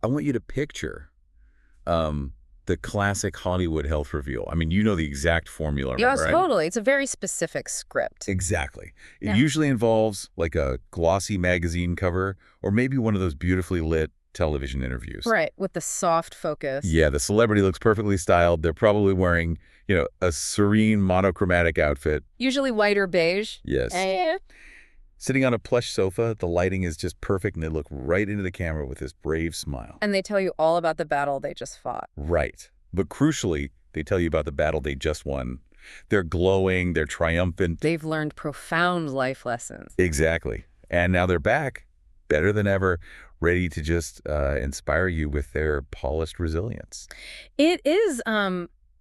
I want you to picture the classic Hollywood health reveal. I mean, you know the exact formula, Yes, remember, right? totally. It's a very specific script. Exactly. It Yeah. usually involves like a glossy magazine cover or maybe one of those beautifully lit television interviews. Right, with the soft focus. Yeah, the celebrity looks perfectly styled. They're probably wearing, a serene monochromatic outfit. Usually white or beige. Yes. Sitting on a plush sofa, the lighting is just perfect, and they look right into the camera with this brave smile. And they tell you all about the battle they just fought. Right. But crucially, they tell you about the battle they just won. They're glowing, they're triumphant. They've learned profound life lessons. Exactly. And now they're back, better than ever, ready to just inspire you with their polished resilience. It is,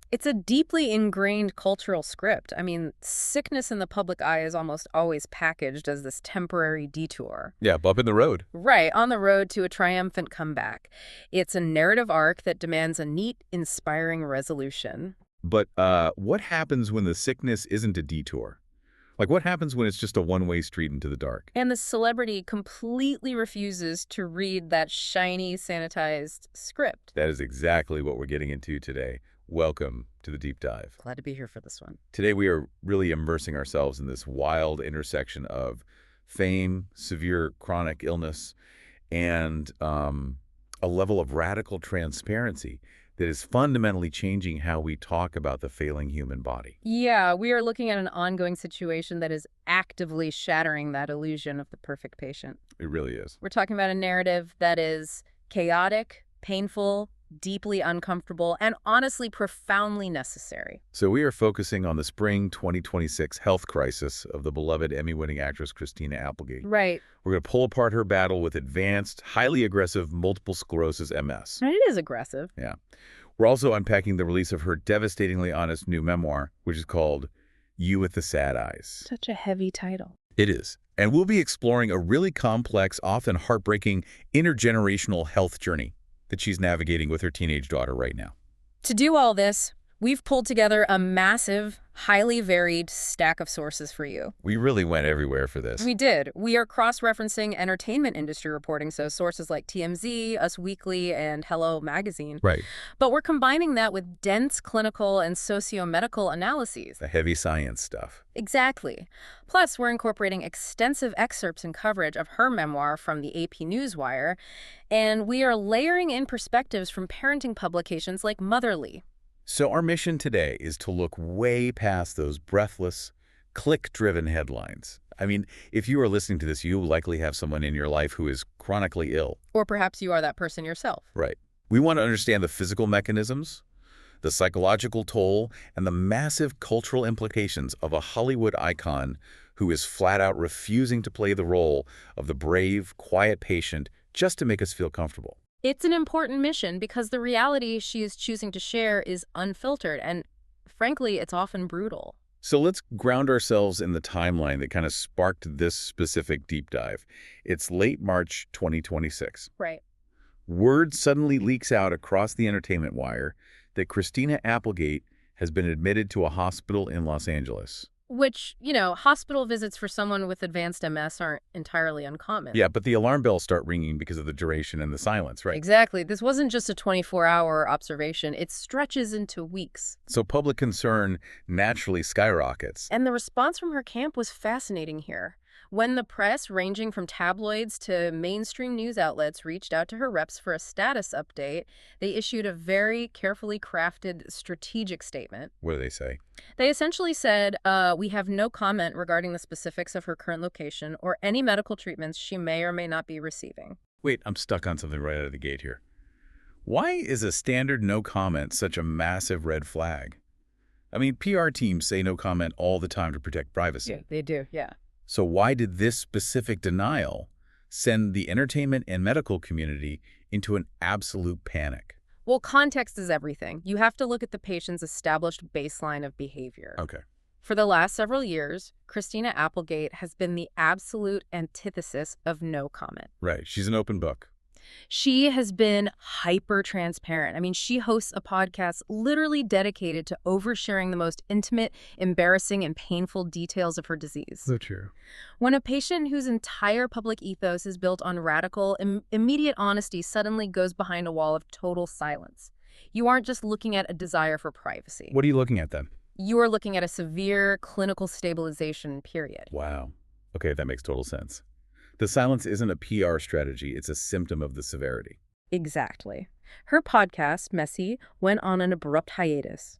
it's a deeply ingrained cultural script. I mean, sickness in the public eye is almost always packaged as this temporary detour. Yeah, bump in the road. Right, on the road to a triumphant comeback. It's a narrative arc that demands a neat, inspiring resolution. But what happens when the sickness isn't a detour? Like, what happens when it's just a one-way street into the dark? And the celebrity completely refuses to read that shiny, sanitized script. That is exactly what we're getting into today. Welcome to the Deep Dive. Glad to be here for this one. Today, we are really immersing ourselves in this wild intersection of fame, severe chronic illness, and a level of radical transparency that is fundamentally changing how we talk about the failing human body. Yeah, we are looking at an ongoing situation that is actively shattering that illusion of the perfect patient. It really is. We're talking about a narrative that is chaotic, painful, deeply uncomfortable, and honestly profoundly necessary. So we are focusing on the spring 2026 health crisis of the beloved Emmy-winning actress Christina Applegate. Right. We're going to pull apart her battle with advanced, highly aggressive multiple sclerosis MS. And it is aggressive. Yeah. We're also unpacking the release of her devastatingly honest new memoir, which is called You with the Sad Eyes. Such a heavy title. It is. And we'll be exploring a really complex, often heartbreaking, intergenerational health journey that she's navigating with her teenage daughter right now. To do all this, we've pulled together a massive, highly varied stack of sources for you. We really went everywhere for this. We did. We are cross-referencing entertainment industry reporting, so sources like TMZ, Us Weekly, and Hello Magazine. Right. But we're combining that with dense clinical and socio-medical analyses. The heavy science stuff. Exactly. Plus, we're incorporating extensive excerpts and coverage of her memoir from the AP Newswire, and we are layering in perspectives from parenting publications like Motherly. So our mission today is to look way past those breathless, click-driven headlines. I mean, if you are listening to this, you likely have someone in your life who is chronically ill. Or perhaps you are that person yourself. Right. We want to understand the physical mechanisms, the psychological toll, and the massive cultural implications of a Hollywood icon who is flat out refusing to play the role of the brave, quiet patient just to make us feel comfortable. It's an important mission because the reality she is choosing to share is unfiltered, and frankly, it's often brutal. So let's ground ourselves in the timeline that kind of sparked this specific deep dive. It's late March 2026. Right. Word suddenly leaks out across the entertainment wire that Christina Applegate has been admitted to a hospital in Los Angeles. Which, hospital visits for someone with advanced MS aren't entirely uncommon. Yeah, but the alarm bells start ringing because of the duration and the silence, right? Exactly. This wasn't just a 24-hour observation. It stretches into weeks. So public concern naturally skyrockets. And the response from her camp was fascinating here. When the press, ranging from tabloids to mainstream news outlets, reached out to her reps for a status update, they issued a very carefully crafted strategic statement. What do they say? They essentially said, we have no comment regarding the specifics of her current location or any medical treatments she may or may not be receiving. Wait, I'm stuck on something right out of the gate here. Why is a standard no comment such a massive red flag? I mean, PR teams say no comment all the time to protect privacy. Yeah, they do, yeah. So why did this specific denial send the entertainment and medical community into an absolute panic? Well, context is everything. You have to look at the patient's established baseline of behavior. Okay. For the last several years, Christina Applegate has been the absolute antithesis of no comment. Right. She's an open book. She has been hyper transparent. I mean, she hosts a podcast literally dedicated to oversharing the most intimate, embarrassing, and painful details of her disease. So true. When a patient whose entire public ethos is built on radical, immediate honesty suddenly goes behind a wall of total silence, you aren't just looking at a desire for privacy. What are you looking at then? You are looking at a severe clinical stabilization period. Wow. Okay, that makes total sense. The silence isn't a PR strategy, it's a symptom of the severity. Exactly. Her podcast, Messy, went on an abrupt hiatus.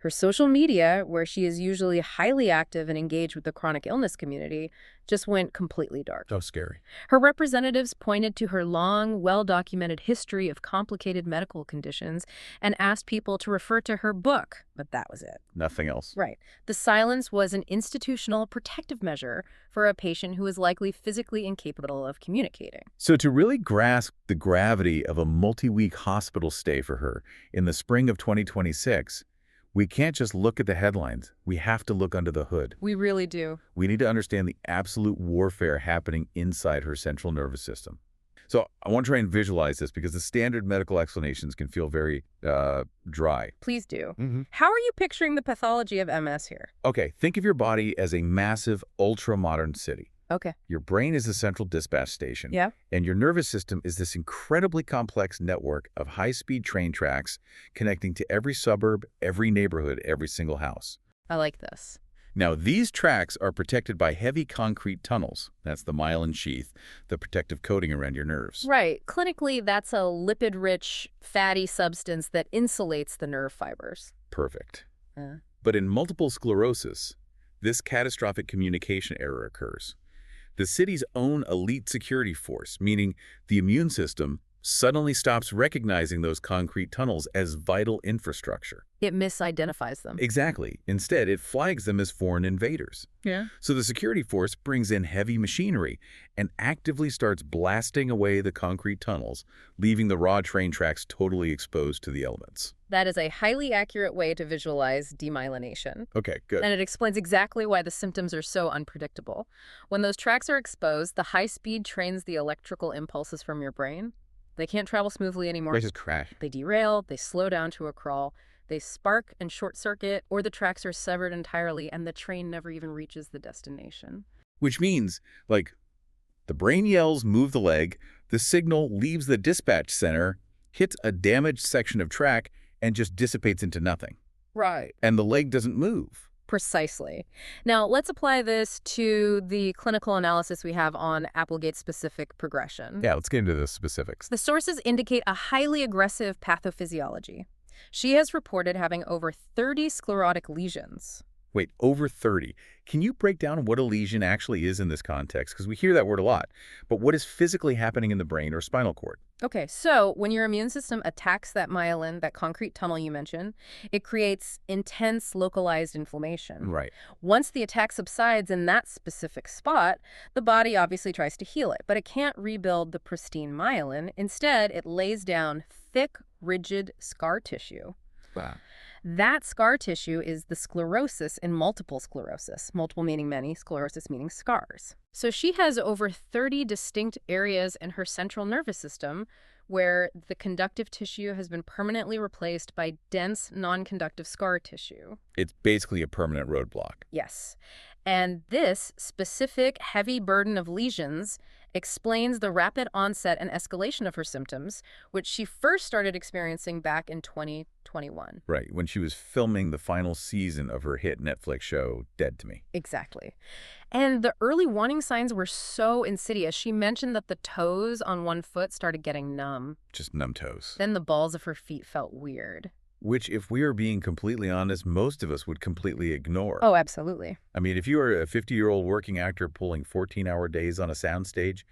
Her social media, where she is usually highly active and engaged with the chronic illness community, just went completely dark. Oh, scary. Her representatives pointed to her long, well-documented history of complicated medical conditions and asked people to refer to her book, but that was it. Nothing else. Right. The silence was an institutional protective measure for a patient who is likely physically incapable of communicating. So to really grasp the gravity of a multi-week hospital stay for her in the spring of 2026, we can't just look at the headlines. We have to look under the hood. We really do. We need to understand the absolute warfare happening inside her central nervous system. So I want to try and visualize this because the standard medical explanations can feel very dry. Please do. Mm-hmm. How are you picturing the pathology of MS here? Okay, think of your body as a massive, ultra-modern city. Okay. Your brain is the central dispatch station. Yeah. And your nervous system is this incredibly complex network of high-speed train tracks connecting to every suburb, every neighborhood, every single house. I like this. Now, these tracks are protected by heavy concrete tunnels. That's the myelin sheath, the protective coating around your nerves. Right. Clinically, that's a lipid-rich, fatty substance that insulates the nerve fibers. Perfect. But in multiple sclerosis, this catastrophic communication error occurs. The city's own elite security force, meaning the immune system, suddenly stops recognizing those concrete tunnels as vital infrastructure. It misidentifies them. Exactly. Instead, it flags them as foreign invaders. Yeah. So the security force brings in heavy machinery and actively starts blasting away the concrete tunnels, leaving the raw train tracks totally exposed to the elements. That is a highly accurate way to visualize demyelination. Okay, good. And it explains exactly why the symptoms are so unpredictable. When those tracks are exposed, the high speed trains the electrical impulses from your brain. They can't travel smoothly anymore. They just crash. They derail, they slow down to a crawl, they spark and short circuit, or the tracks are severed entirely and the train never even reaches the destination. Which means, like, the brain yells, move the leg, the signal leaves the dispatch center, hits a damaged section of track, and just dissipates into nothing. Right. And the leg doesn't move. Precisely. Now, let's apply this to the clinical analysis we have on Applegate-specific progression. Yeah, let's get into the specifics. The sources indicate a highly aggressive pathophysiology. She has reported having over 30 sclerotic lesions. Wait, over 30. Can you break down what a lesion actually is in this context? Because we hear that word a lot. But what is physically happening in the brain or spinal cord? Okay, so when your immune system attacks that myelin, that concrete tunnel you mentioned, it creates intense localized inflammation. Right. Once the attack subsides in that specific spot, the body obviously tries to heal it, but it can't rebuild the pristine myelin. Instead, it lays down thick, rigid scar tissue. Wow. That scar tissue is the sclerosis in multiple sclerosis, multiple meaning many, sclerosis meaning scars. So she has over 30 distinct areas in her central nervous system where the conductive tissue has been permanently replaced by dense, non-conductive scar tissue. It's basically a permanent roadblock. Yes. And this specific heavy burden of lesions explains the rapid onset and escalation of her symptoms, which she first started experiencing back in 2021. Right, when she was filming the final season of her hit Netflix show, Dead to Me. Exactly. And the early warning signs were so insidious. She mentioned that the toes on one foot started getting numb. Just numb toes. Then the balls of her feet felt weird. Which, if we are being completely honest, most of us would completely ignore. Oh, absolutely. I mean, if you are a 50-year-old working actor pulling 14-hour days on a soundstage,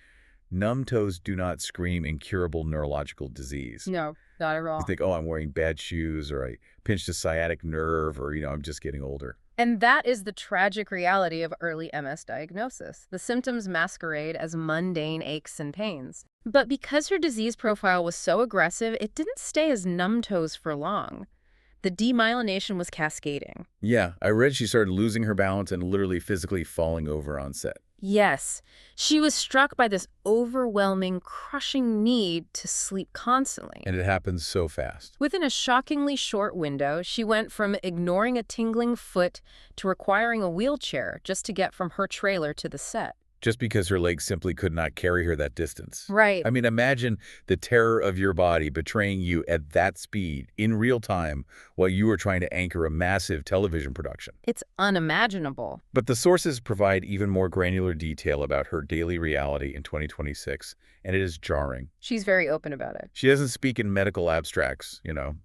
numb toes do not scream incurable neurological disease. No, not at all. You think, oh, I'm wearing bad shoes, or I pinched a sciatic nerve, or, I'm just getting older. And that is the tragic reality of early MS diagnosis. The symptoms masquerade as mundane aches and pains. But because her disease profile was so aggressive, it didn't stay as numb toes for long. The demyelination was cascading. Yeah, I read she started losing her balance and literally physically falling over on set. Yes, she was struck by this overwhelming, crushing need to sleep constantly. And it happens so fast. Within a shockingly short window, she went from ignoring a tingling foot to requiring a wheelchair just to get from her trailer to the set. Just because her legs simply could not carry her that distance. Right. I mean, imagine the terror of your body betraying you at that speed, in real time, while you were trying to anchor a massive television production. It's unimaginable. But the sources provide even more granular detail about her daily reality in 2026, and it is jarring. She's very open about it. She doesn't speak in medical abstracts, you know.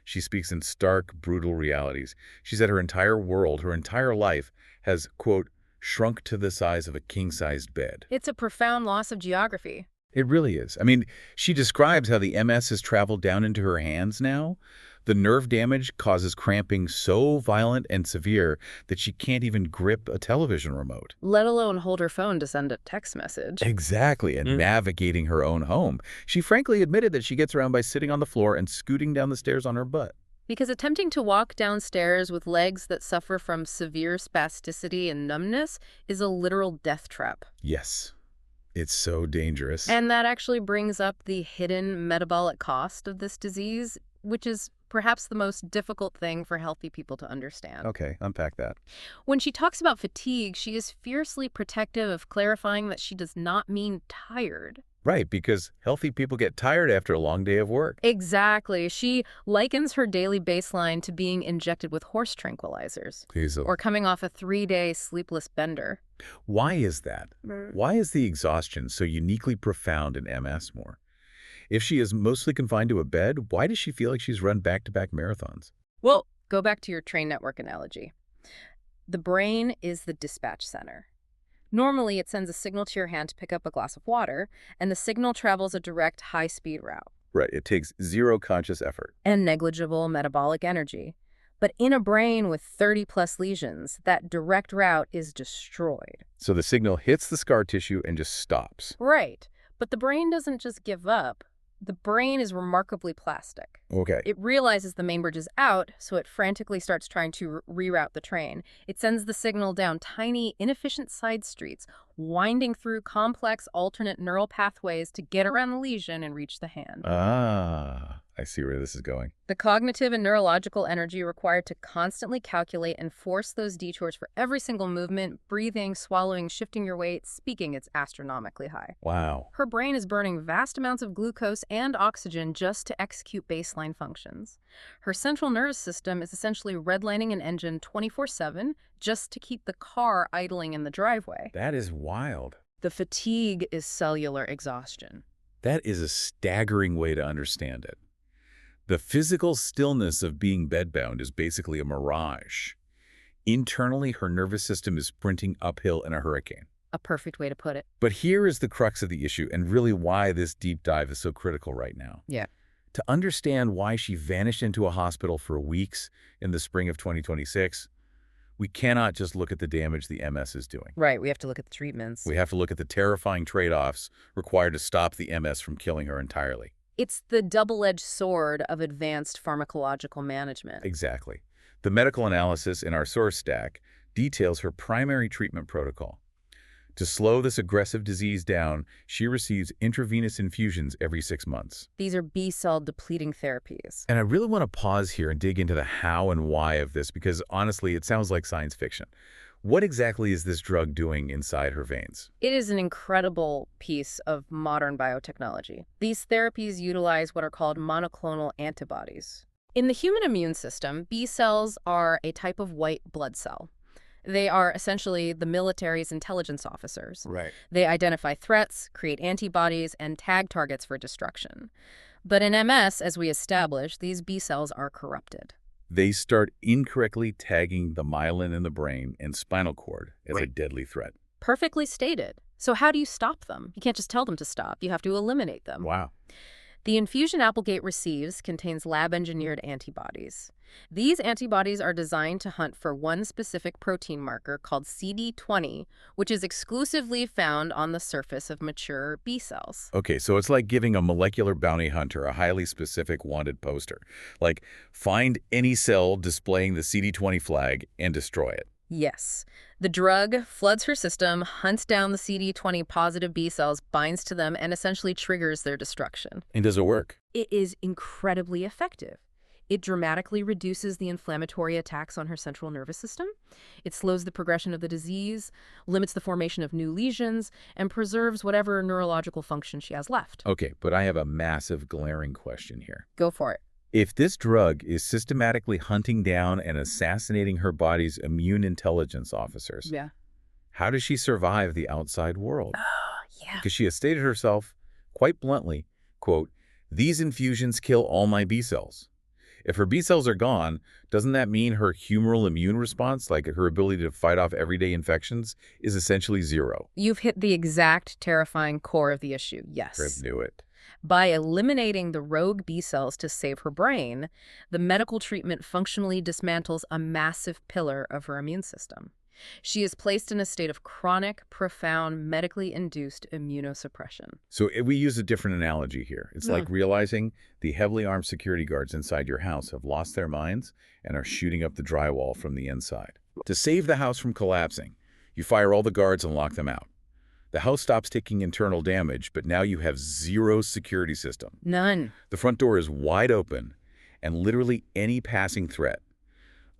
She speaks in stark, brutal realities. She said her entire world, her entire life, has, quote, shrunk to the size of a king-sized bed. It's a profound loss of geography. It really is. I mean, she describes how the MS has traveled down into her hands now. The nerve damage causes cramping so violent and severe that she can't even grip a television remote. Let alone hold her phone to send a text message. Exactly, and navigating her own home. She frankly admitted that she gets around by sitting on the floor and scooting down the stairs on her butt. Because attempting to walk downstairs with legs that suffer from severe spasticity and numbness is a literal death trap. Yes, it's so dangerous. And that actually brings up the hidden metabolic cost of this disease, which is perhaps the most difficult thing for healthy people to understand. Okay, unpack that. When she talks about fatigue, she is fiercely protective of clarifying that she does not mean tired. Right, because healthy people get tired after a long day of work. Exactly. She likens her daily baseline to being injected with horse tranquilizers or coming off a 3-day sleepless bender. Why is that? Why is the exhaustion so uniquely profound in MS more? If she is mostly confined to a bed, why does she feel like she's run back-to-back marathons? Well, go back to your train network analogy. The brain is the dispatch center. Normally, it sends a signal to your hand to pick up a glass of water, and the signal travels a direct high-speed route. Right, it takes zero conscious effort. And negligible metabolic energy. But in a brain with 30-plus lesions, that direct route is destroyed. So the signal hits the scar tissue and just stops. Right. But the brain doesn't just give up. The brain is remarkably plastic. Okay. It realizes the main bridge is out, so it frantically starts trying to reroute the train. It sends the signal down tiny, inefficient side streets, winding through complex alternate neural pathways to get around the lesion and reach the hand. Ah, I see where this is going. The cognitive and neurological energy required to constantly calculate and force those detours for every single movement, breathing, swallowing, shifting your weight, speaking, it's astronomically high. Wow. Her brain is burning vast amounts of glucose and oxygen just to execute baseline functions. Her central nervous system is essentially redlining an engine 24/7 just to keep the car idling in the driveway. That is wild. The fatigue is cellular exhaustion. That is a staggering way to understand it. The physical stillness of being bedbound is basically a mirage. Internally, her nervous system is sprinting uphill in a hurricane. A perfect way to put it. But here is the crux of the issue and really why this deep dive is so critical right now. Yeah. To understand why she vanished into a hospital for weeks in the spring of 2026, we cannot just look at the damage the MS is doing. Right, we have to look at the treatments. We have to look at the terrifying trade-offs required to stop the MS from killing her entirely. It's the double-edged sword of advanced pharmacological management. Exactly. The medical analysis in our source stack details her primary treatment protocol. To slow this aggressive disease down, she receives intravenous infusions every 6 months. These are B-cell depleting therapies. And I really want to pause here and dig into the how and why of this because, honestly, it sounds like science fiction. What exactly is this drug doing inside her veins? It is an incredible piece of modern biotechnology. These therapies utilize what are called monoclonal antibodies. In the human immune system, B cells are a type of white blood cell. They are essentially the military's intelligence officers. Right. They identify threats, create antibodies, and tag targets for destruction. But in MS, as we established, these B cells are corrupted. They start incorrectly tagging the myelin in the brain and spinal cord as a deadly threat. Perfectly stated. So how do you stop them? You can't just tell them to stop. You have to eliminate them. Wow. The infusion Applegate receives contains lab-engineered antibodies. These antibodies are designed to hunt for one specific protein marker called CD20, which is exclusively found on the surface of mature B cells. Okay, so it's like giving a molecular bounty hunter a highly specific wanted poster. Like, find any cell displaying the CD20 flag and destroy it. Yes. The drug floods her system, hunts down the CD20 positive B cells, binds to them, and essentially triggers their destruction. And does it work? It is incredibly effective. It dramatically reduces the inflammatory attacks on her central nervous system. It slows the progression of the disease, limits the formation of new lesions, and preserves whatever neurological function she has left. Okay, but I have a massive glaring question here. Go for it. If this drug is systematically hunting down and assassinating her body's immune intelligence officers, Yeah. how does she survive the outside world? Yeah. Because she has stated herself, quite bluntly, quote, "These infusions kill all my B cells." If her B cells are gone, doesn't that mean her humoral immune response, like her ability to fight off everyday infections, is essentially zero? You've hit the exact terrifying core of the issue, I yes. knew it. By eliminating the rogue B cells to save her brain, the medical treatment functionally dismantles a massive pillar of her immune system. She is placed in a state of chronic, profound, medically induced immunosuppression. So if we use a different analogy here. It's like realizing the heavily armed security guards inside your house have lost their minds and are shooting up the drywall from the inside. To save the house from collapsing, you fire all the guards and lock them out. The house stops taking internal damage, but now you have zero security system. None. The front door is wide open, and literally any passing threat,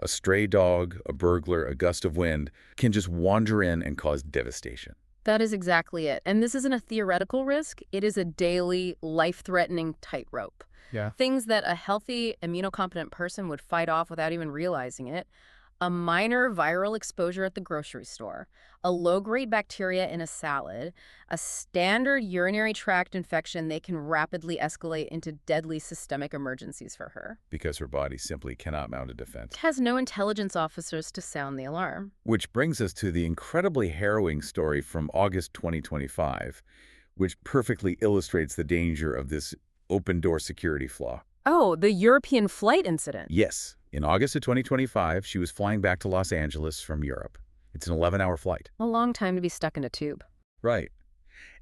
a stray dog, a burglar, a gust of wind, can just wander in and cause devastation. That is exactly it. And this isn't a theoretical risk. It is a daily, life-threatening tightrope. Yeah. Things that a healthy, immunocompetent person would fight off without even realizing it. A minor viral exposure at the grocery store, a low-grade bacteria in a salad, a standard urinary tract infection, they can rapidly escalate into deadly systemic emergencies for her. Because her body simply cannot mount a defense. It has no intelligence officers to sound the alarm. Which brings us to the incredibly harrowing story from August 2025, which perfectly illustrates the danger of this open-door security flaw. Oh, the European flight incident. Yes, in August of 2025, she was flying back to Los Angeles from Europe. It's an 11-hour flight. A long time to be stuck in a tube. Right.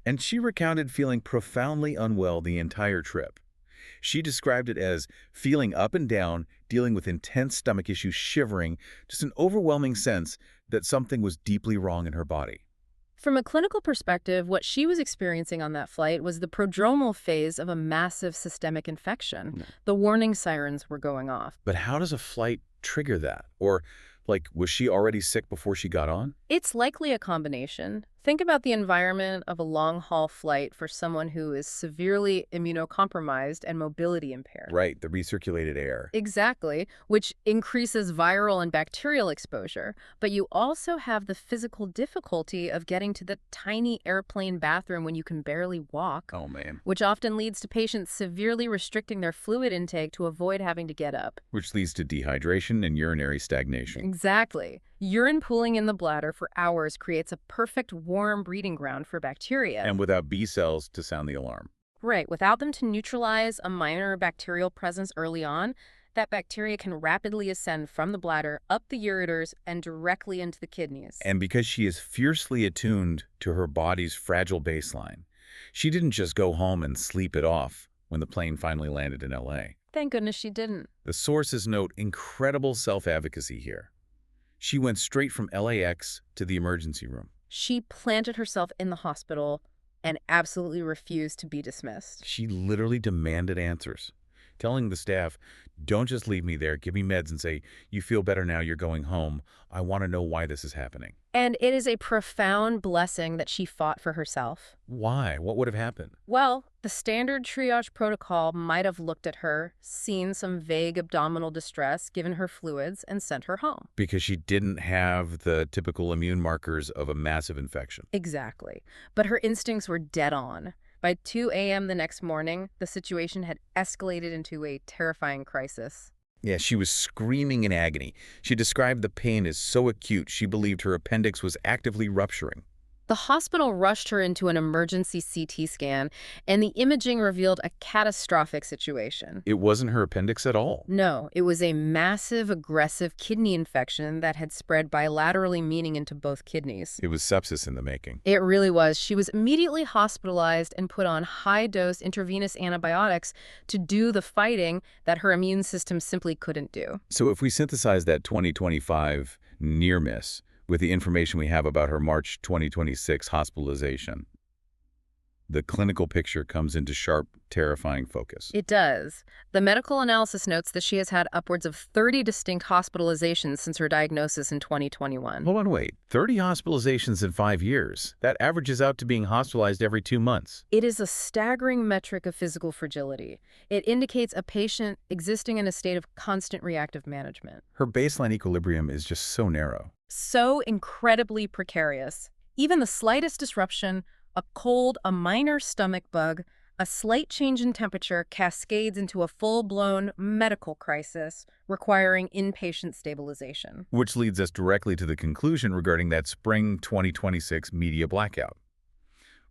And she recounted feeling profoundly unwell the entire trip. She described it as feeling up and down, dealing with intense stomach issues, shivering, just an overwhelming sense that something was deeply wrong in her body. From a clinical perspective, what she was experiencing on that flight was the prodromal phase of a massive systemic infection. The warning sirens were going off. But how does a flight trigger that? Or, like, was she already sick before she got on? It's likely a combination. Think about the environment of a long-haul flight for someone who is severely immunocompromised and mobility impaired. Right, the recirculated air. Exactly, which increases viral and bacterial exposure. But you also have the physical difficulty of getting to the tiny airplane bathroom when you can barely walk, Oh, man. which often leads to patients severely restricting their fluid intake to avoid having to get up. Which leads to dehydration and urinary stagnation. Exactly. Urine pooling in the bladder for hours creates a perfect warm breeding ground for bacteria. And without B cells to sound the alarm. Right. Without them to neutralize a minor bacterial presence early on, that bacteria can rapidly ascend from the bladder, up the ureters, and directly into the kidneys. And because she is fiercely attuned to her body's fragile baseline, she didn't just go home and sleep it off when the plane finally landed in LA. Thank goodness she didn't. The sources note incredible self-advocacy here. She went straight from LAX to the emergency room. She planted herself in the hospital and absolutely refused to be dismissed. She literally demanded answers, telling the staff, "Don't just leave me there, give me meds and say, you feel better now, you're going home. I want to know why this is happening." And it is a profound blessing that she fought for herself. Why? What would have happened? Well, the standard triage protocol might have looked at her, seen some vague abdominal distress, given her fluids, and sent her home. Because she didn't have the typical immune markers of a massive infection. Exactly. But her instincts were dead on. By 2 a.m. the next morning, the situation had escalated into a terrifying crisis. Yeah, she was screaming in agony. She described the pain as so acute she believed her appendix was actively rupturing. The hospital rushed her into an emergency CT scan, and the imaging revealed a catastrophic situation. It wasn't her appendix at all. No, it was a massive, aggressive kidney infection that had spread bilaterally, meaning into both kidneys. It was sepsis in the making. It really was. She was immediately hospitalized and put on high-dose intravenous antibiotics to do the fighting that her immune system simply couldn't do. So if we synthesize that 2025 near miss with the information we have about her March 2026 hospitalization. The clinical picture comes into sharp, terrifying focus. It does. The medical analysis notes that she has had upwards of 30 distinct hospitalizations since her diagnosis in 2021. Hold on, wait. 30 hospitalizations in 5 years. That averages out to being hospitalized every 2 months. It is a staggering metric of physical fragility. It indicates a patient existing in a state of constant reactive management. Her baseline equilibrium is just so narrow. So incredibly precarious. Even the slightest disruption, a cold, a minor stomach bug, a slight change in temperature cascades into a full-blown medical crisis requiring inpatient stabilization. Which leads us directly to the conclusion regarding that spring 2026 media blackout.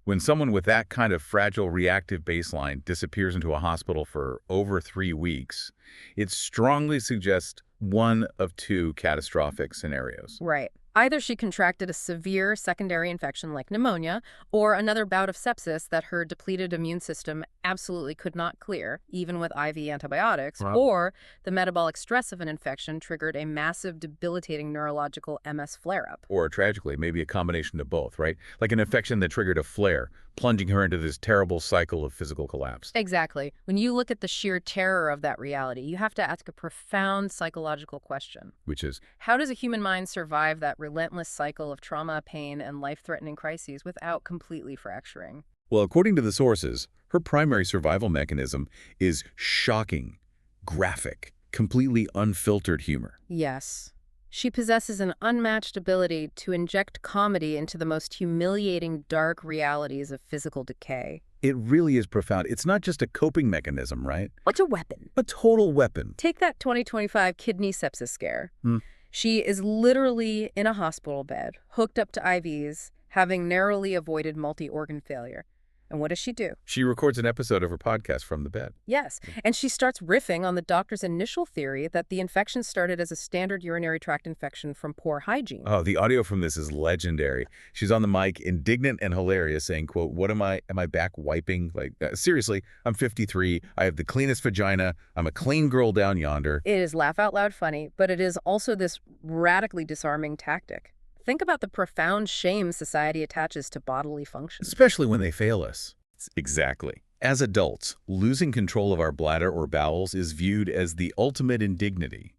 When someone with that kind of fragile reactive baseline disappears into a hospital for over 3 weeks, it strongly suggests one of 2 catastrophic scenarios. Right. Either she contracted a severe secondary infection like pneumonia, or another bout of sepsis that her depleted immune system absolutely could not clear, even with IV antibiotics, Wow. or the metabolic stress of an infection triggered a massive, debilitating neurological MS flare-up. Or tragically, maybe a combination of both, right? Like an infection that triggered a flare, plunging her into this terrible cycle of physical collapse. Exactly. When you look at the sheer terror of that reality, you have to ask a profound psychological question. Which is, How does a human mind survive that relentless cycle of trauma, pain, and life-threatening crises without completely fracturing? well, according to the sources, her primary survival mechanism is shocking, graphic, completely unfiltered humor. Yes. She possesses an unmatched ability to inject comedy into the most humiliating, dark realities of physical decay. It really is profound. It's not just a coping mechanism, right? What's a weapon? A total weapon. Take that 2025 kidney sepsis scare. Hmm. She is literally in a hospital bed, hooked up to IVs, having narrowly avoided multi-organ failure. And what does she do? She records an episode of her podcast from the bed. Yes, and she starts riffing on the doctor's initial theory that the infection started as a standard urinary tract infection from poor hygiene. Oh, the audio from this is legendary. She's on the mic, indignant and hilarious, saying, quote, "What am I back wiping? Like, seriously, I'm 53. I have the cleanest vagina. I'm a clean girl down yonder." It is laugh out loud funny, but it is also this radically disarming tactic. Think about the profound shame society attaches to bodily functions. Especially when they fail us. Exactly. As adults, losing control of our bladder or bowels is viewed as the ultimate indignity.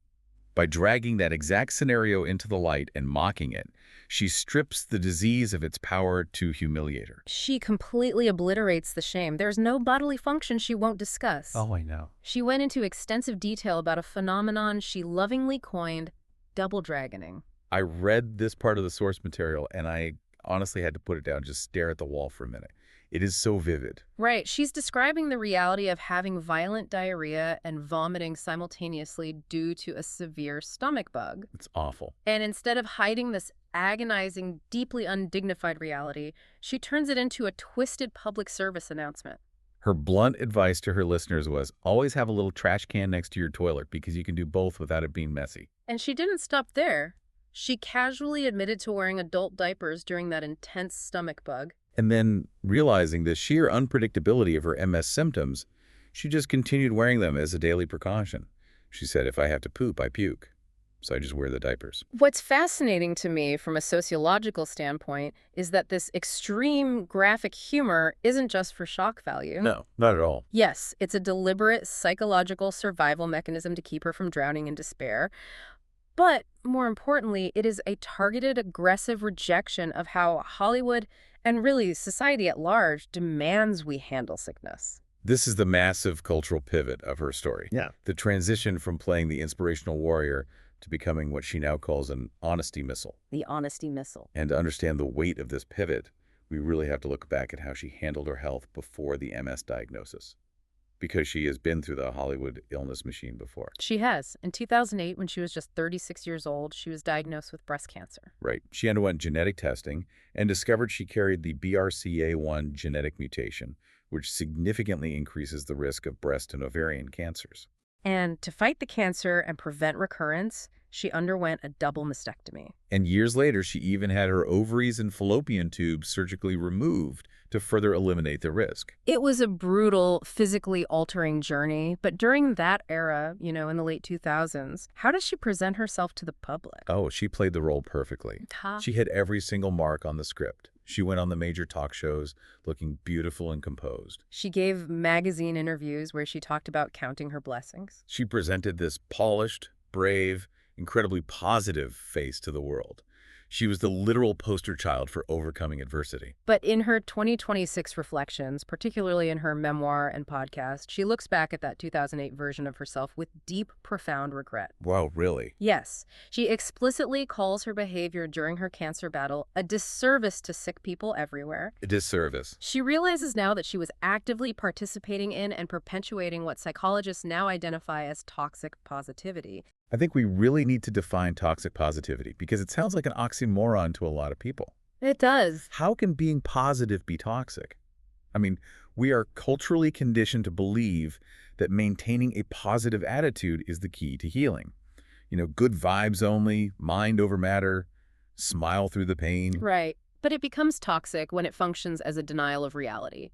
By dragging that exact scenario into the light and mocking it, she strips the disease of its power to humiliate her. She completely obliterates the shame. There's no bodily function she won't discuss. Oh, I know. She went into extensive detail about a phenomenon she lovingly coined double dragoning. I read this part of the source material, and I honestly had to put it down, just stare at the wall for a minute. It is so vivid. Right. She's describing the reality of having violent diarrhea and vomiting simultaneously due to a severe stomach bug. It's awful. And instead of hiding this agonizing, deeply undignified reality, she turns it into a twisted public service announcement. Her blunt advice to her listeners was, always have a little trash can next to your toilet because you can do both without it being messy. And she didn't stop there. She casually admitted to wearing adult diapers during that intense stomach bug. And then, realizing the sheer unpredictability of her MS symptoms, she just continued wearing them as a daily precaution. She said, if I have to poop, I puke. So I just wear the diapers. What's fascinating to me from a sociological standpoint is that this extreme graphic humor isn't just for shock value. No, not at all. Yes, it's a deliberate psychological survival mechanism to keep her from drowning in despair. But more importantly, it is a targeted, aggressive rejection of how Hollywood and really society at large demands we handle sickness. This is the massive cultural pivot of her story. Yeah. The transition from playing the inspirational warrior to becoming what she now calls an honesty missile. The honesty missile. And to understand the weight of this pivot, we really have to look back at how she handled her health before the MS diagnosis. Because she has been through the Hollywood illness machine before. She has. In 2008, when she was just 36 years old, she was diagnosed with breast cancer. Right. She underwent genetic testing and discovered she carried the BRCA1 genetic mutation, which significantly increases the risk of breast and ovarian cancers. And to fight the cancer and prevent recurrence, She underwent a double mastectomy. And years later, she even had her ovaries and fallopian tubes surgically removed to further eliminate the risk. It was a brutal, physically altering journey, but during that era, in the late 2000s, how does she present herself to the public? Oh, she played the role perfectly. Huh? She hit every single mark on the script. She went on the major talk shows looking beautiful and composed. She gave magazine interviews where she talked about counting her blessings. She presented this polished, brave, incredibly positive face to the world. She was the literal poster child for overcoming adversity. But in her 2026 reflections, particularly in her memoir and podcast, she looks back at that 2008 version of herself with deep, profound regret. Wow, really? Yes, she explicitly calls her behavior during her cancer battle a disservice to sick people everywhere. A disservice. She realizes now that she was actively participating in and perpetuating what psychologists now identify as toxic positivity. I think we really need to define toxic positivity because it sounds like an oxymoron to a lot of people. It does. How can being positive be toxic? I mean, we are culturally conditioned to believe that maintaining a positive attitude is the key to healing. Good vibes only, mind over matter, smile through the pain. Right. But it becomes toxic when it functions as a denial of reality.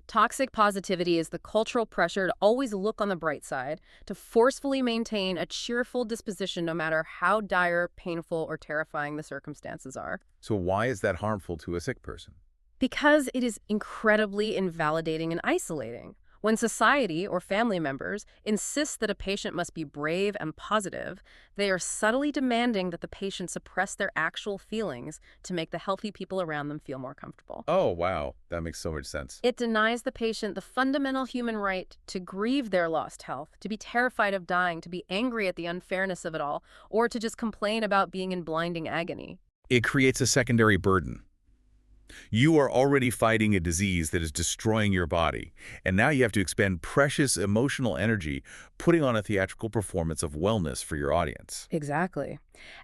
Toxic positivity is the cultural pressure to always look on the bright side, to forcefully maintain a cheerful disposition no matter how dire, painful, or terrifying the circumstances are. So why is that harmful to a sick person? Because it is incredibly invalidating and isolating. When society or family members insist that a patient must be brave and positive, they are subtly demanding that the patient suppress their actual feelings to make the healthy people around them feel more comfortable. Oh, wow. That makes so much sense. It denies the patient the fundamental human right to grieve their lost health, to be terrified of dying, to be angry at the unfairness of it all, or to just complain about being in blinding agony. It creates a secondary burden. You are already fighting a disease that is destroying your body, and now you have to expend precious emotional energy putting on a theatrical performance of wellness for your audience. Exactly.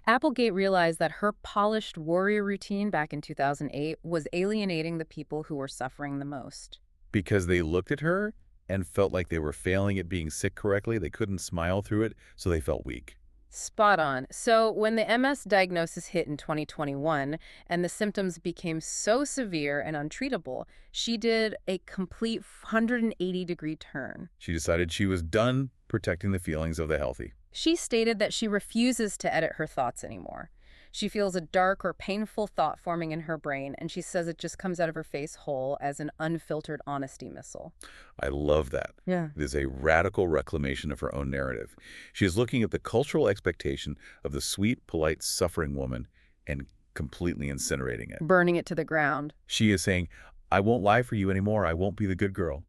Applegate realized that her polished warrior routine back in 2008 was alienating the people who were suffering the most. Because they looked at her and felt like they were failing at being sick correctly, they couldn't smile through it, so they felt weak. Spot on. So when the MS diagnosis hit in 2021 and the symptoms became so severe and untreatable, she did a complete 180-degree turn. She decided she was done protecting the feelings of the healthy. She stated that she refuses to edit her thoughts anymore. She feels a dark or painful thought forming in her brain, and she says it just comes out of her face whole as an unfiltered honesty missile. I love that. Yeah. It is a radical reclamation of her own narrative. She is looking at the cultural expectation of the sweet, polite, suffering woman and completely incinerating it. Burning it to the ground. She is saying, I won't lie for you anymore. I won't be the good girl.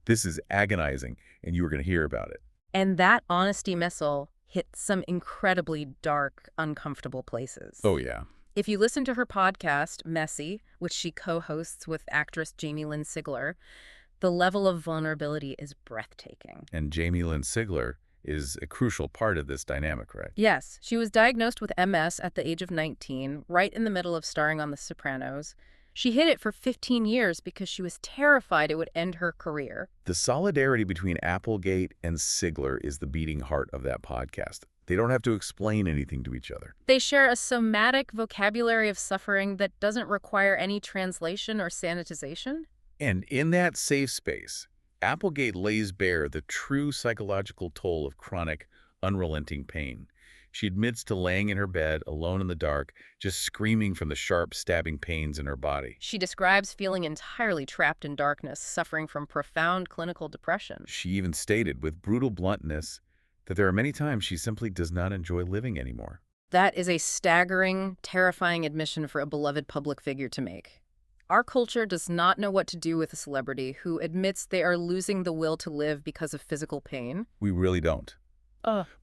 This is agonizing, and you are going to hear about it. And that honesty missile hit some incredibly dark, uncomfortable places. Oh, yeah. If you listen to her podcast, Messy, which she co-hosts with actress Jamie-Lynn Sigler, the level of vulnerability is breathtaking. And Jamie-Lynn Sigler is a crucial part of this dynamic, right? Yes, she was diagnosed with MS at the age of 19, right in the middle of starring on The Sopranos. She hid it for 15 years because she was terrified it would end her career. The solidarity between Applegate and Sigler is the beating heart of that podcast. They don't have to explain anything to each other. They share a somatic vocabulary of suffering that doesn't require any translation or sanitization. And in that safe space, Applegate lays bare the true psychological toll of chronic, unrelenting pain. She admits to laying in her bed, alone in the dark, just screaming from the sharp, stabbing pains in her body. She describes feeling entirely trapped in darkness, suffering from profound clinical depression. She even stated with brutal bluntness that there are many times she simply does not enjoy living anymore. That is a staggering, terrifying admission for a beloved public figure to make. Our culture does not know what to do with a celebrity who admits they are losing the will to live because of physical pain. We really don't.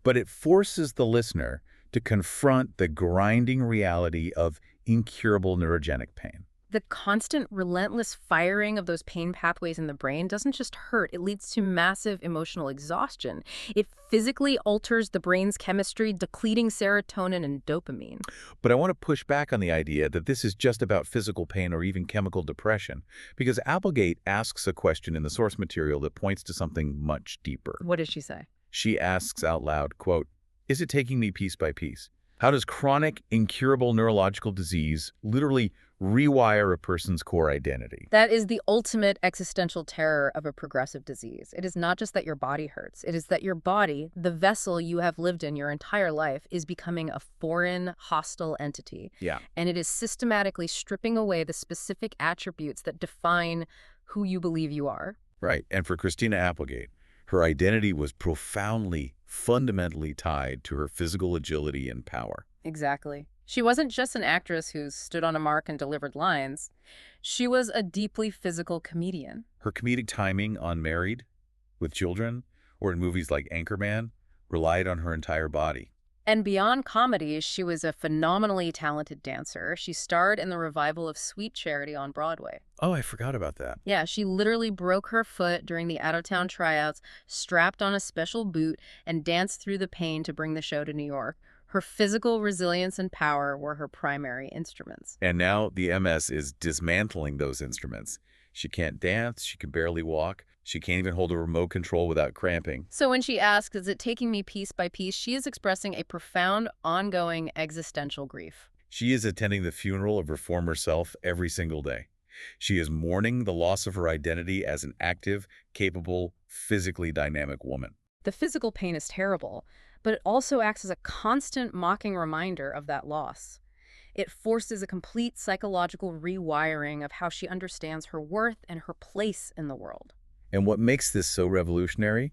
But it forces the listener to confront the grinding reality of incurable neurogenic pain. The constant, relentless firing of those pain pathways in the brain doesn't just hurt, it leads to massive emotional exhaustion. It physically alters the brain's chemistry, depleting serotonin and dopamine. But I want to push back on the idea that this is just about physical pain or even chemical depression, because Applegate asks a question in the source material that points to something much deeper. What does she say? She asks out loud, quote, Is it taking me piece by piece? How does chronic, incurable neurological disease literally rewire a person's core identity? That is the ultimate existential terror of a progressive disease. It is not just that your body hurts. It is that your body, the vessel you have lived in your entire life, is becoming a foreign, hostile entity. Yeah. And it is systematically stripping away the specific attributes that define who you believe you are. Right. And for Christina Applegate, her identity was profoundly, fundamentally tied to her physical agility and power. Exactly. She wasn't just an actress who stood on a mark and delivered lines. She was a deeply physical comedian. Her comedic timing on Married, with children, or in movies like Anchorman, relied on her entire body. And beyond comedy, she was a phenomenally talented dancer. She starred in the revival of Sweet Charity on Broadway. Oh, I forgot about that. Yeah, she literally broke her foot during the out-of-town tryouts, strapped on a special boot, and danced through the pain to bring the show to New York. Her physical resilience and power were her primary instruments. And now the MS is dismantling those instruments. She can't dance, she can barely walk, she can't even hold a remote control without cramping. So when she asks, is it taking me piece by piece, she is expressing a profound, ongoing existential grief. She is attending the funeral of her former self every single day. She is mourning the loss of her identity as an active, capable, physically dynamic woman. The physical pain is terrible, but it also acts as a constant mocking reminder of that loss. It forces a complete psychological rewiring of how she understands her worth and her place in the world. And what makes this so revolutionary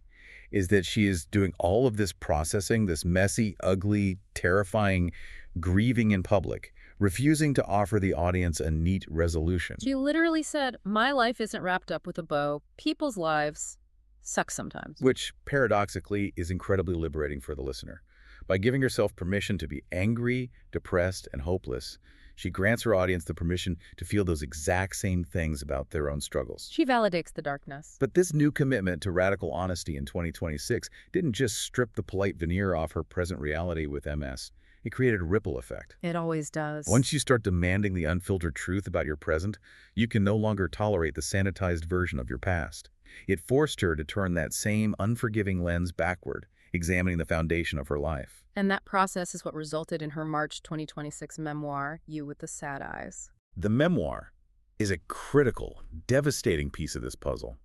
is that she is doing all of this processing, this messy, ugly, terrifying grieving in public, refusing to offer the audience a neat resolution. She literally said, "My life isn't wrapped up with a bow. People's lives suck sometimes." Which, paradoxically, is incredibly liberating for the listener. By giving herself permission to be angry, depressed, and hopeless, she grants her audience the permission to feel those exact same things about their own struggles. She validates the darkness. But this new commitment to radical honesty in 2026 didn't just strip the polite veneer off her present reality with MS. It created a ripple effect. It always does. Once you start demanding the unfiltered truth about your present, you can no longer tolerate the sanitized version of your past. It forced her to turn that same unforgiving lens backward, examining the foundation of her life. And that process is what resulted in her March 2026 memoir, You with the Sad Eyes. The memoir is a critical, devastating piece of this puzzle.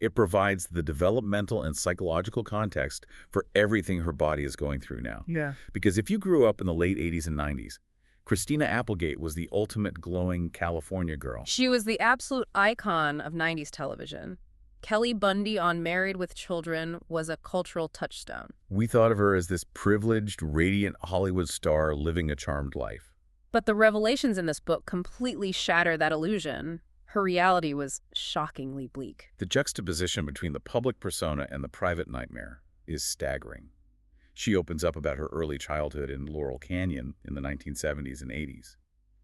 It provides the developmental and psychological context for everything her body is going through now. Yeah. Because if you grew up in the late 80s and 90s, Christina Applegate was the ultimate glowing California girl. She was the absolute icon of 90s television. Kelly Bundy on Married with Children was a cultural touchstone. We thought of her as this privileged, radiant Hollywood star living a charmed life. But the revelations in this book completely shatter that illusion. Her reality was shockingly bleak. The juxtaposition between the public persona and the private nightmare is staggering. She opens up about her early childhood in Laurel Canyon in the 1970s and 80s.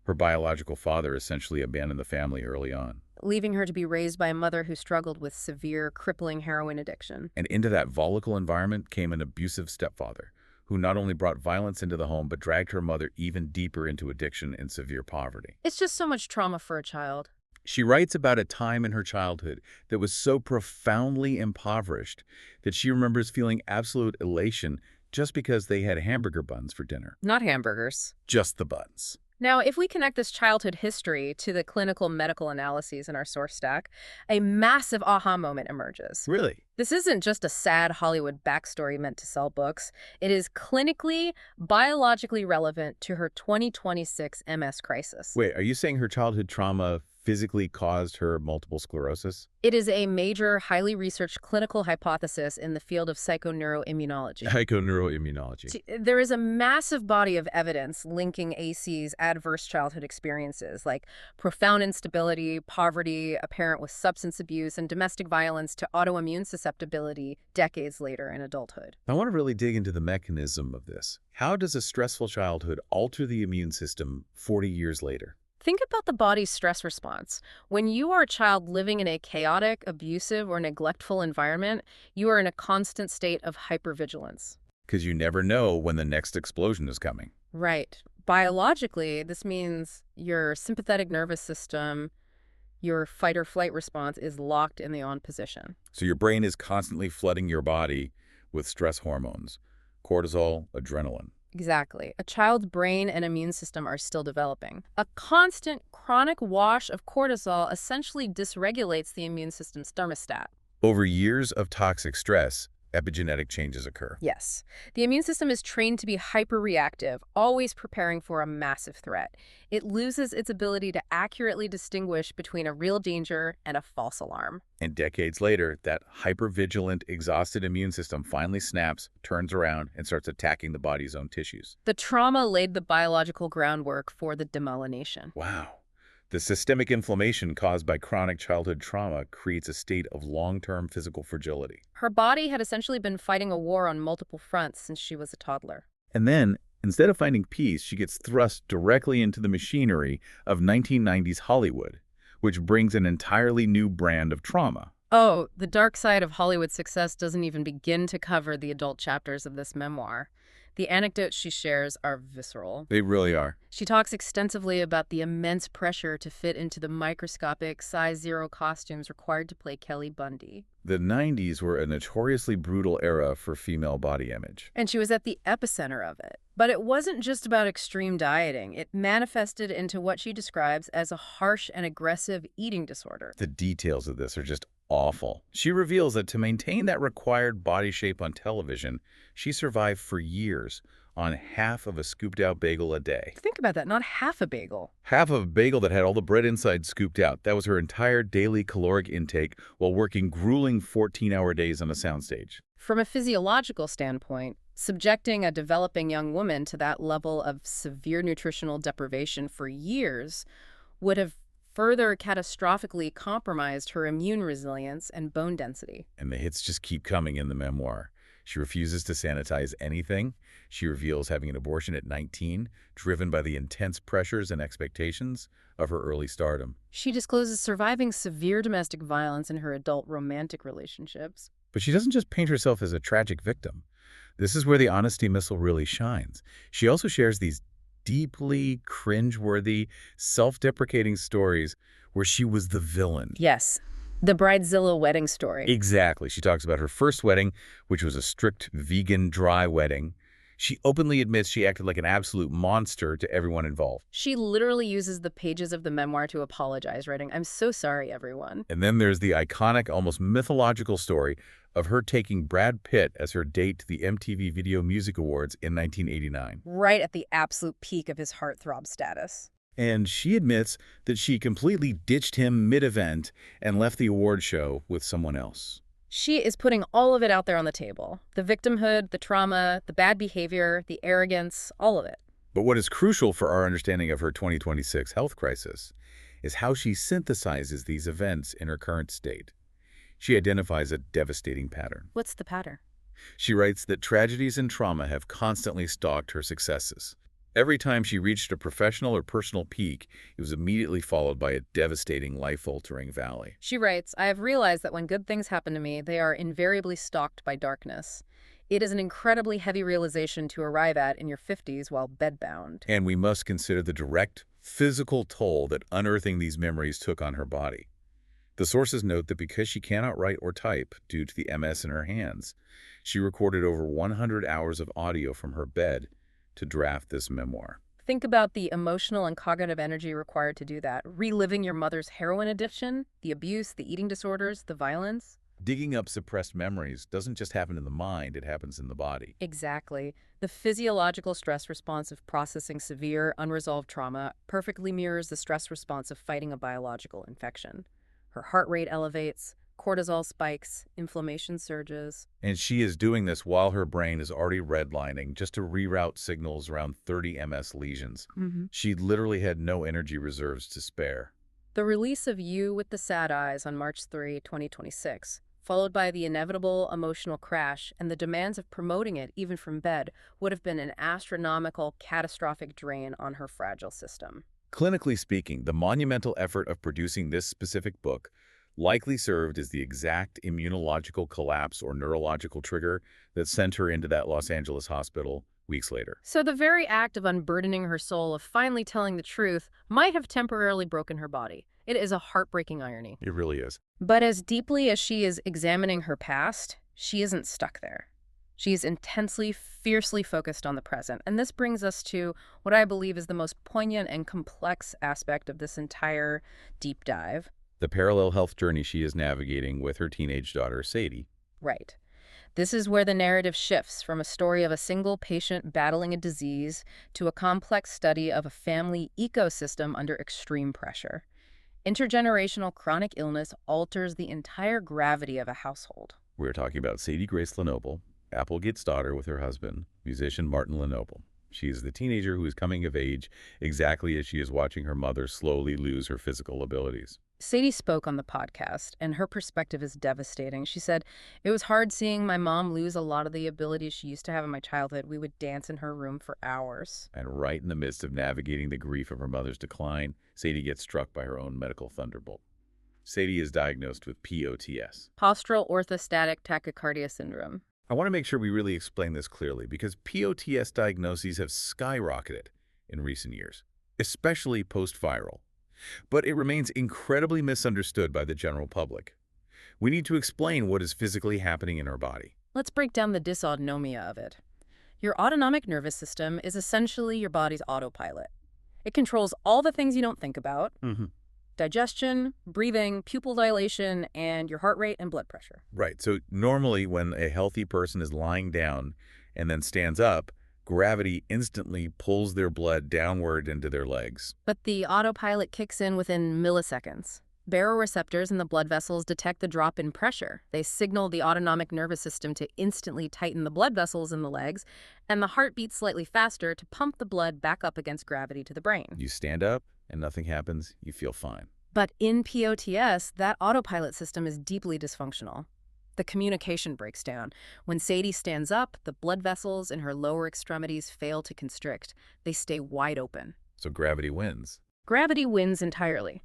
Her biological father essentially abandoned the family early on. Leaving her to be raised by a mother who struggled with severe, crippling heroin addiction. And into that volatile environment came an abusive stepfather, who not only brought violence into the home, but dragged her mother even deeper into addiction and severe poverty. It's just so much trauma for a child. She writes about a time in her childhood that was so profoundly impoverished that she remembers feeling absolute elation just because they had hamburger buns for dinner. Not hamburgers. Just the buns. Now, if we connect this childhood history to the clinical medical analyses in our source stack, a massive aha moment emerges. Really? This isn't just a sad Hollywood backstory meant to sell books. It is clinically, biologically relevant to her 2026 MS crisis. Wait, are you saying her childhood trauma physically caused her multiple sclerosis? It is a major, highly researched clinical hypothesis in the field of psychoneuroimmunology. Psychoneuroimmunology. There is a massive body of evidence linking AC's adverse childhood experiences, like profound instability, poverty, a parent with substance abuse, and domestic violence, to autoimmune susceptibility decades later in adulthood. I want to really dig into the mechanism of this. How does a stressful childhood alter the immune system 40 years later? Think about the body's stress response. When you are a child living in a chaotic, abusive, or neglectful environment, you are in a constant state of hypervigilance. Because you never know when the next explosion is coming. Right. Biologically, this means your sympathetic nervous system, your fight or flight response, is locked in the on position. So your brain is constantly flooding your body with stress hormones, cortisol, adrenaline. Exactly. A child's brain and immune system are still developing. A constant, chronic wash of cortisol essentially dysregulates the immune system's thermostat. Over years of toxic stress, epigenetic changes occur. Yes. The immune system is trained to be hyperreactive, always preparing for a massive threat. It loses its ability to accurately distinguish between a real danger and a false alarm. And decades later, that hypervigilant, exhausted immune system finally snaps, turns around, and starts attacking the body's own tissues. The trauma laid the biological groundwork for the demyelination. Wow. The systemic inflammation caused by chronic childhood trauma creates a state of long-term physical fragility. Her body had essentially been fighting a war on multiple fronts since she was a toddler. And then, instead of finding peace, she gets thrust directly into the machinery of 1990s Hollywood, which brings an entirely new brand of trauma. Oh, the dark side of Hollywood success doesn't even begin to cover the adult chapters of this memoir. The anecdotes she shares are visceral. They really are. She talks extensively about the immense pressure to fit into the microscopic size zero costumes required to play Kelly Bundy. The 90s were a notoriously brutal era for female body image. And she was at the epicenter of it. But it wasn't just about extreme dieting. It manifested into what she describes as a harsh and aggressive eating disorder. The details of this are just awful. She reveals that to maintain that required body shape on television, she survived for years on half of a scooped-out bagel a day. Think about that, not half a bagel. Half of a bagel that had all the bread inside scooped out. That was her entire daily caloric intake while working grueling 14-hour days on a soundstage. From a physiological standpoint, subjecting a developing young woman to that level of severe nutritional deprivation for years would have further catastrophically compromised her immune resilience and bone density. And the hits just keep coming in the memoir. She refuses to sanitize anything. She reveals having an abortion at 19, driven by the intense pressures and expectations of her early stardom. She discloses surviving severe domestic violence in her adult romantic relationships. But she doesn't just paint herself as a tragic victim. This is where the honesty missile really shines. She also shares these deeply cringeworthy, self-deprecating stories where she was the villain. Yes, the Bridezilla wedding story. Exactly. She talks about her first wedding, which was a strict vegan dry wedding. She openly admits she acted like an absolute monster to everyone involved. She literally uses the pages of the memoir to apologize, writing, "I'm so sorry, everyone." And then there's the iconic, almost mythological story of her taking Brad Pitt as her date to the MTV Video Music Awards in 1989. Right at the absolute peak of his heartthrob status. And she admits that she completely ditched him mid-event and left the award show with someone else. She is putting all of it out there on the table. The victimhood, the trauma, the bad behavior, the arrogance, all of it. But what is crucial for our understanding of her 2026 health crisis is how she synthesizes these events in her current state. She identifies a devastating pattern. What's the pattern? She writes that tragedies and trauma have constantly stalked her successes. Every time she reached a professional or personal peak, it was immediately followed by a devastating, life-altering valley. She writes, "I have realized that when good things happen to me, they are invariably stalked by darkness. It is an incredibly heavy realization to arrive at in your 50s while bedbound." And we must consider the direct, physical toll that unearthing these memories took on her body. The sources note that because she cannot write or type due to the MS in her hands, she recorded over 100 hours of audio from her bed to draft this memoir. Think about the emotional and cognitive energy required to do that. Reliving your mother's heroin addiction, the abuse, the eating disorders, the violence. Digging up suppressed memories doesn't just happen in the mind, it happens in the body. Exactly. The physiological stress response of processing severe, unresolved trauma perfectly mirrors the stress response of fighting a biological infection. Her heart rate elevates, cortisol spikes, inflammation surges. And she is doing this while her brain is already redlining just to reroute signals around 30 MS lesions. She literally had no energy reserves to spare. The release of You with the Sad Eyes on March 3, 2026, followed by the inevitable emotional crash and the demands of promoting it even from bed, would have been an astronomical, catastrophic drain on her fragile system. Clinically speaking, the monumental effort of producing this specific book likely served as the exact immunological collapse or neurological trigger that sent her into that Los Angeles hospital weeks later. So the very act of unburdening her soul, of finally telling the truth, might have temporarily broken her body. It is a heartbreaking irony. It really is. But as deeply as she is examining her past, she isn't stuck there. She's intensely, fiercely focused on the present. And this brings us to what I believe is the most poignant and complex aspect of this entire deep dive. The parallel health journey she is navigating with her teenage daughter, Sadie. Right. This is where the narrative shifts from a story of a single patient battling a disease to a complex study of a family ecosystem under extreme pressure. Intergenerational chronic illness alters the entire gravity of a household. We're talking about Sadie Grace Lenoble, Applegate's daughter with her husband, musician Martin Lenoble. She is the teenager who is coming of age exactly as she is watching her mother slowly lose her physical abilities. Sadie spoke on the podcast, and her perspective is devastating. She said, "It was hard seeing my mom lose a lot of the abilities she used to have in my childhood. We would dance in her room for hours." And right in the midst of navigating the grief of her mother's decline, Sadie gets struck by her own medical thunderbolt. Sadie is diagnosed with POTS. Postural orthostatic tachycardia syndrome. I want to make sure we really explain this clearly because POTS diagnoses have skyrocketed in recent years, especially post-viral. But it remains incredibly misunderstood by the general public. We need to explain what is physically happening in our body. Let's break down the dysautonomia of it. Your autonomic nervous system is essentially your body's autopilot. It controls all the things you don't think about: digestion, breathing, pupil dilation, and your heart rate and blood pressure. Right. So normally when a healthy person is lying down and then stands up, gravity instantly pulls their blood downward into their legs. But the autopilot kicks in within milliseconds. Baroreceptors in the blood vessels detect the drop in pressure. They signal the autonomic nervous system to instantly tighten the blood vessels in the legs, and the heart beats slightly faster to pump the blood back up against gravity to the brain. You stand up and nothing happens, you feel fine. But in POTS, that autopilot system is deeply dysfunctional. The communication breaks down. When Sadie stands up, the blood vessels in her lower extremities fail to constrict. They stay wide open. So gravity wins. Gravity wins entirely.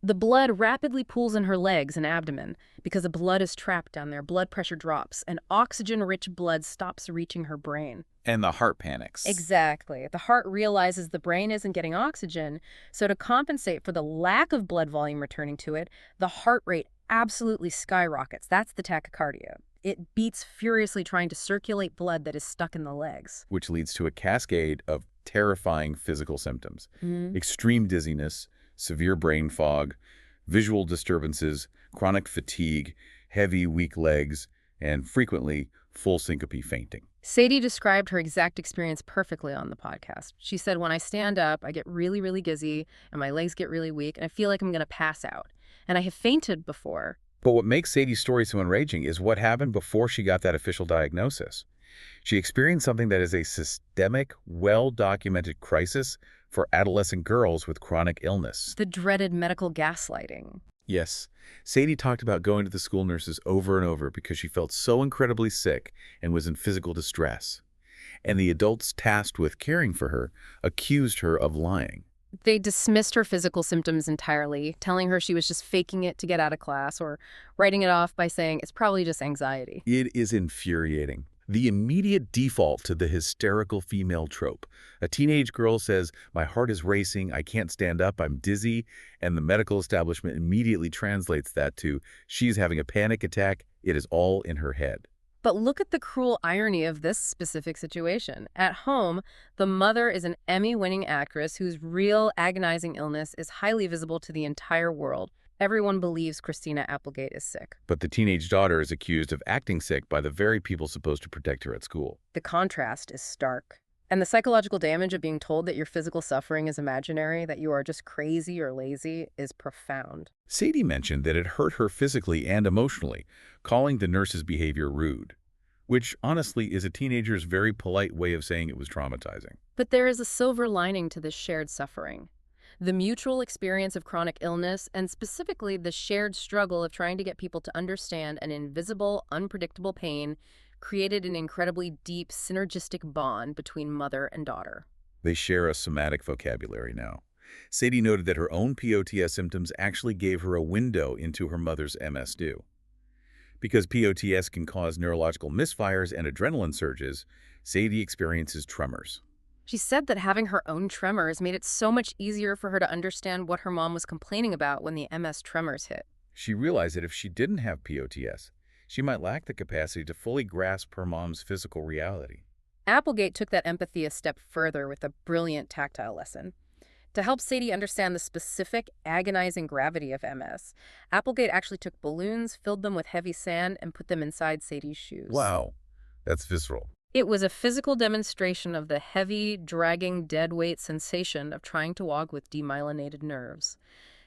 The blood rapidly pools in her legs and abdomen. Because the blood is trapped down there, blood pressure drops, and oxygen-rich blood stops reaching her brain. And the heart panics. Exactly. The heart realizes the brain isn't getting oxygen, so to compensate for the lack of blood volume returning to it, the heart rate absolutely skyrockets. That's the tachycardia. It beats furiously trying to circulate blood that is stuck in the legs. Which leads to a cascade of terrifying physical symptoms. Extreme dizziness, severe brain fog, visual disturbances, chronic fatigue, heavy, weak legs, and frequently full syncope fainting. Sadie described her exact experience perfectly on the podcast. She said, "When I stand up, I get really, really dizzy, and my legs get really weak, and I feel like I'm going to pass out. And I have fainted before." But what makes Sadie's story so enraging is what happened before she got that official diagnosis. She experienced something that is a systemic, well-documented crisis for adolescent girls with chronic illness. The dreaded medical gaslighting. Yes, Sadie talked about going to the school nurses over and over because she felt so incredibly sick and was in physical distress. And the adults tasked with caring for her accused her of lying. They dismissed her physical symptoms entirely, telling her she was just faking it to get out of class or writing it off by saying it's probably just anxiety. It is infuriating. The immediate default to the hysterical female trope. A teenage girl says, "My heart is racing, I can't stand up, I'm dizzy," and the medical establishment immediately translates that to, "She's having a panic attack, it is all in her head." But look at the cruel irony of this specific situation. At home, the mother is an Emmy-winning actress whose real agonizing illness is highly visible to the entire world. Everyone believes Christina Applegate is sick. But the teenage daughter is accused of acting sick by the very people supposed to protect her at school. The contrast is stark. And the psychological damage of being told that your physical suffering is imaginary, that you are just crazy or lazy, is profound. Sadie mentioned that it hurt her physically and emotionally, calling the nurse's behavior rude, which honestly is a teenager's very polite way of saying it was traumatizing. But there is a silver lining to this shared suffering. The mutual experience of chronic illness, and specifically the shared struggle of trying to get people to understand an invisible, unpredictable pain, created an incredibly deep, synergistic bond between mother and daughter. They share a somatic vocabulary now. Sadie noted that her own POTS symptoms actually gave her a window into her mother's MS-DO. Because POTS can cause neurological misfires and adrenaline surges, Sadie experiences tremors. She said that having her own tremors made it so much easier for her to understand what her mom was complaining about when the MS tremors hit. She realized that if she didn't have POTS, She might lack the capacity to fully grasp her mom's physical reality. Applegate took that empathy a step further with a brilliant tactile lesson. To help Sadie understand the specific, agonizing gravity of MS, Applegate actually took balloons, filled them with heavy sand, and put them inside Sadie's shoes. Wow, that's visceral. It was a physical demonstration of the heavy, dragging, dead-weight sensation of trying to walk with demyelinated nerves.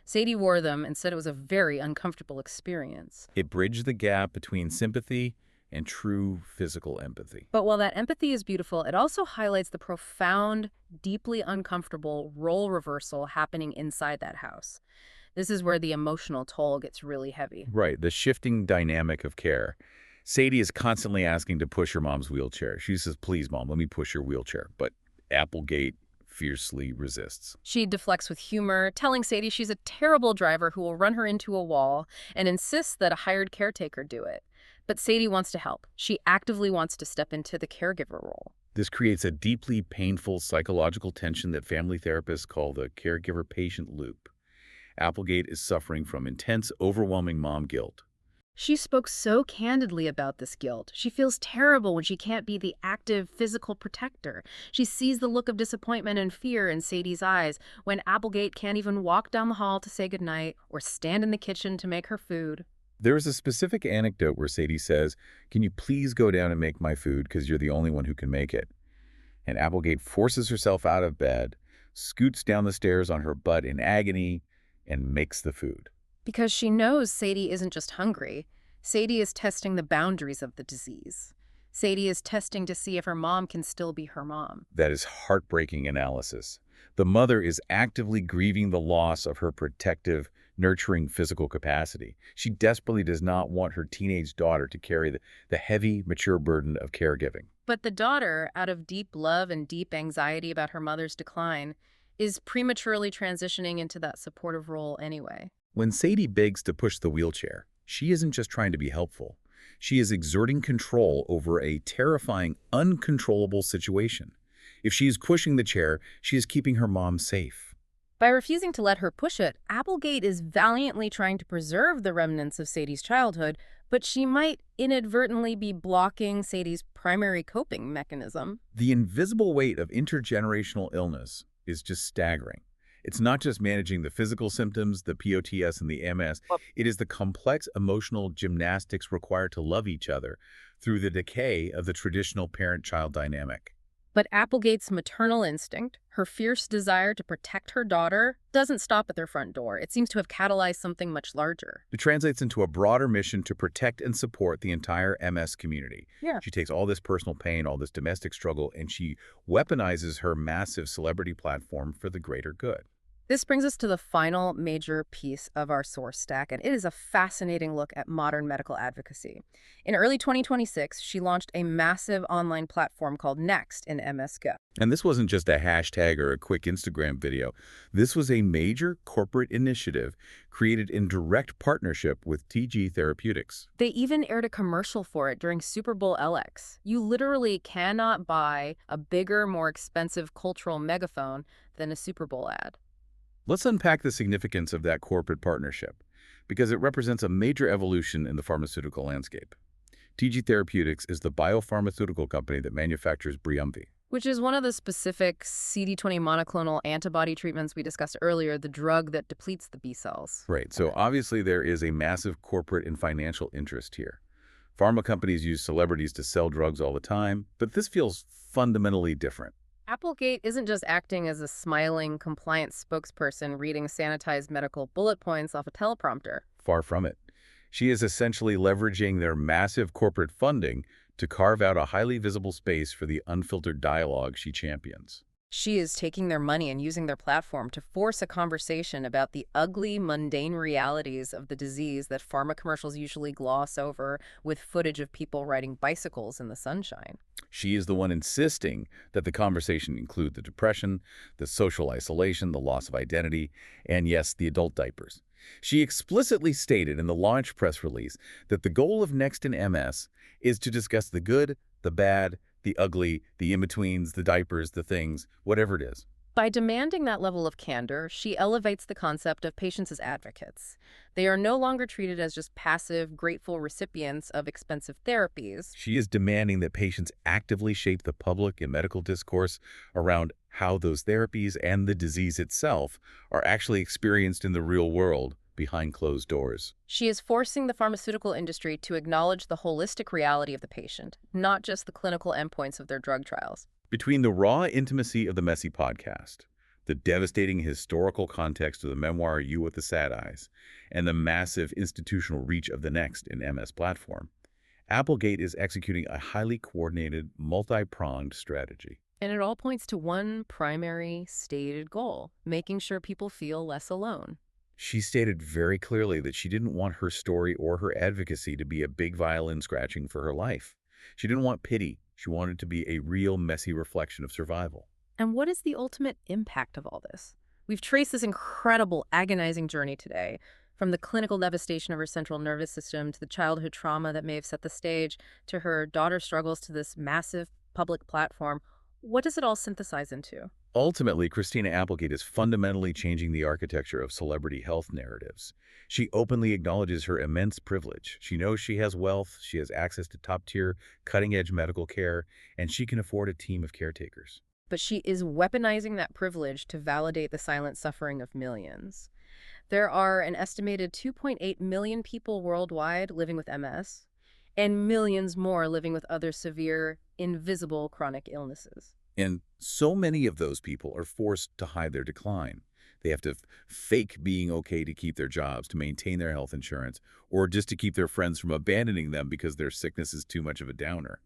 Sadie wore them and said it was a very uncomfortable experience. It bridged the gap between sympathy and true physical empathy. But while that empathy is beautiful, it also highlights the profound, deeply uncomfortable role reversal happening inside that house. This is where the emotional toll gets really heavy. Right, the shifting dynamic of care. Sadie is constantly asking to push her mom's wheelchair. She says, please, Mom, let me push your wheelchair. But Applegate fiercely resists. She deflects with humor, telling Sadie she's a terrible driver who will run her into a wall, and insists that a hired caretaker do it. But Sadie wants to help. She actively wants to step into the caregiver role. This creates a deeply painful psychological tension that family therapists call the caregiver-patient loop. Applegate is suffering from intense, overwhelming mom guilt. She spoke so candidly about this guilt. She feels terrible when she can't be the active physical protector. She sees the look of disappointment and fear in Sadie's eyes when Applegate can't even walk down the hall to say goodnight or stand in the kitchen to make her food. There is a specific anecdote where Sadie says, can you please go down and make my food because you're the only one who can make it? And Applegate forces herself out of bed, scoots down the stairs on her butt in agony, and makes the food. Because she knows Sadie isn't just hungry. Sadie is testing the boundaries of the disease. Sadie is testing to see if her mom can still be her mom. That is heartbreaking analysis. The mother is actively grieving the loss of her protective, nurturing physical capacity. She desperately does not want her teenage daughter to carry the heavy, mature burden of caregiving. But the daughter, out of deep love and deep anxiety about her mother's decline, is prematurely transitioning into that supportive role anyway. When Sadie begs to push the wheelchair, she isn't just trying to be helpful. She is exerting control over a terrifying, uncontrollable situation. If she is pushing the chair, she is keeping her mom safe. By refusing to let her push it, Applegate is valiantly trying to preserve the remnants of Sadie's childhood, but she might inadvertently be blocking Sadie's primary coping mechanism. The invisible weight of intergenerational illness is just staggering. It's not just managing the physical symptoms, the POTS and the MS. It is the complex emotional gymnastics required to love each other through the decay of the traditional parent-child dynamic. But Applegate's maternal instinct, her fierce desire to protect her daughter, doesn't stop at their front door. It seems to have catalyzed something much larger. It translates into a broader mission to protect and support the entire MS community. Yeah. She takes all this personal pain, all this domestic struggle, and she weaponizes her massive celebrity platform for the greater good. This brings us to the final major piece of our source stack, and it is a fascinating look at modern medical advocacy. In early 2026, she launched a massive online platform called Next in MS Go. And this wasn't just a hashtag or a quick Instagram video. This was a major corporate initiative created in direct partnership with TG Therapeutics. They even aired a commercial for it during Super Bowl LX. You literally cannot buy a bigger, more expensive cultural megaphone than a Super Bowl ad. Let's unpack the significance of that corporate partnership, because it represents a major evolution in the pharmaceutical landscape. TG Therapeutics is the biopharmaceutical company that manufactures Briumvi, which is one of the specific CD20 monoclonal antibody treatments we discussed earlier, the drug that depletes the B cells. Right, so obviously there is a massive corporate and financial interest here. Pharma companies use celebrities to sell drugs all the time, but this feels fundamentally different. Applegate isn't just acting as a smiling, compliant spokesperson reading sanitized medical bullet points off a teleprompter. Far from it. She is essentially leveraging their massive corporate funding to carve out a highly visible space for the unfiltered dialogue she champions. She is taking their money and using their platform to force a conversation about the ugly, mundane realities of the disease that pharma commercials usually gloss over with footage of people riding bicycles in the sunshine. She is the one insisting that the conversation include the depression, the social isolation, the loss of identity, and yes, the adult diapers. She explicitly stated in the launch press release that the goal of Next in MS is to discuss the good, the bad, the ugly, the in-betweens, the diapers, the things, whatever it is. By demanding that level of candor, she elevates the concept of patients as advocates. They are no longer treated as just passive, grateful recipients of expensive therapies. She is demanding that patients actively shape the public and medical discourse around how those therapies and the disease itself are actually experienced in the real world behind closed doors. She is forcing the pharmaceutical industry to acknowledge the holistic reality of the patient, not just the clinical endpoints of their drug trials. Between the raw intimacy of the Messy podcast, the devastating historical context of the memoir You with the Sad Eyes, and the massive institutional reach of the Next in MS platform, Applegate is executing a highly coordinated, multi-pronged strategy. And it all points to one primary stated goal, making sure people feel less alone. She stated very clearly that she didn't want her story or her advocacy to be a big violin scratching for her life. She didn't want pity. She wanted to be a real, messy reflection of survival. And what is the ultimate impact of all this? We've traced this incredible, agonizing journey today, from the clinical devastation of her central nervous system to the childhood trauma that may have set the stage, to her daughter's struggles to this massive public platform. What does it all synthesize into? Ultimately, Christina Applegate is fundamentally changing the architecture of celebrity health narratives. She openly acknowledges her immense privilege. She knows she has wealth, she has access to top-tier, cutting-edge medical care, and she can afford a team of caretakers. But she is weaponizing that privilege to validate the silent suffering of millions. There are an estimated 2.8 million people worldwide living with MS, and millions more living with other severe, invisible chronic illnesses. And so many of those people are forced to hide their decline. They have to fake being okay to keep their jobs, to maintain their health insurance, or just to keep their friends from abandoning them because their sickness is too much of a downer.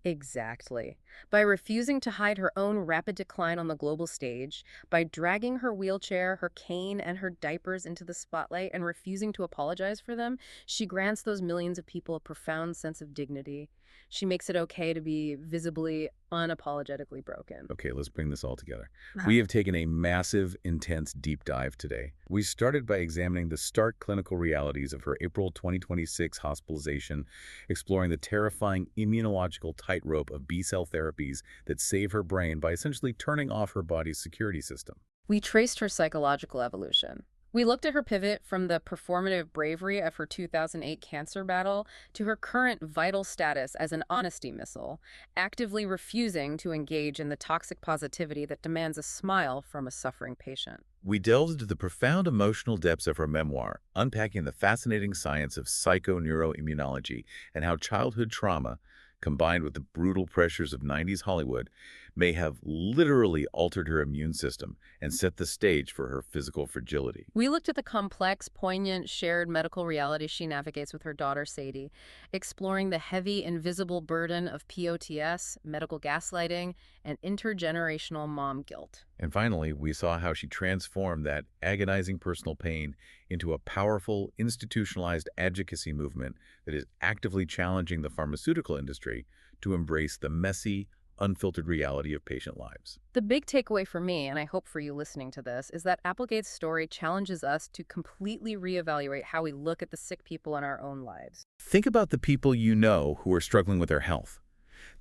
Exactly. By refusing to hide her own rapid decline on the global stage, by dragging her wheelchair, her cane, and her diapers into the spotlight and refusing to apologize for them, she grants those millions of people a profound sense of dignity. She makes it okay to be visibly, unapologetically broken. Okay, let's bring this all together. We have taken a massive, intense deep dive today. We started by examining the stark clinical realities of her April 2026 hospitalization, exploring the terrifying immunological tightrope of B-cell therapies that save her brain by essentially turning off her body's security system. We traced her psychological evolution. We looked at her pivot from the performative bravery of her 2008 cancer battle to her current vital status as an honesty missile, actively refusing to engage in the toxic positivity that demands a smile from a suffering patient. We delved into the profound emotional depths of her memoir, unpacking the fascinating science of psychoneuroimmunology and how childhood trauma, combined with the brutal pressures of 90s Hollywood, may have literally altered her immune system and set the stage for her physical fragility. We looked at the complex, poignant, shared medical reality she navigates with her daughter, Sadie, exploring the heavy, invisible burden of POTS, medical gaslighting, and intergenerational mom guilt. And finally, we saw how she transformed that agonizing personal pain into a powerful, institutionalized advocacy movement that is actively challenging the pharmaceutical industry to embrace the messy, unfiltered reality of patient lives. The big takeaway for me, and I hope for you listening to this, is that Applegate's story challenges us to completely reevaluate how we look at the sick people in our own lives. Think about the people you know who are struggling with their health.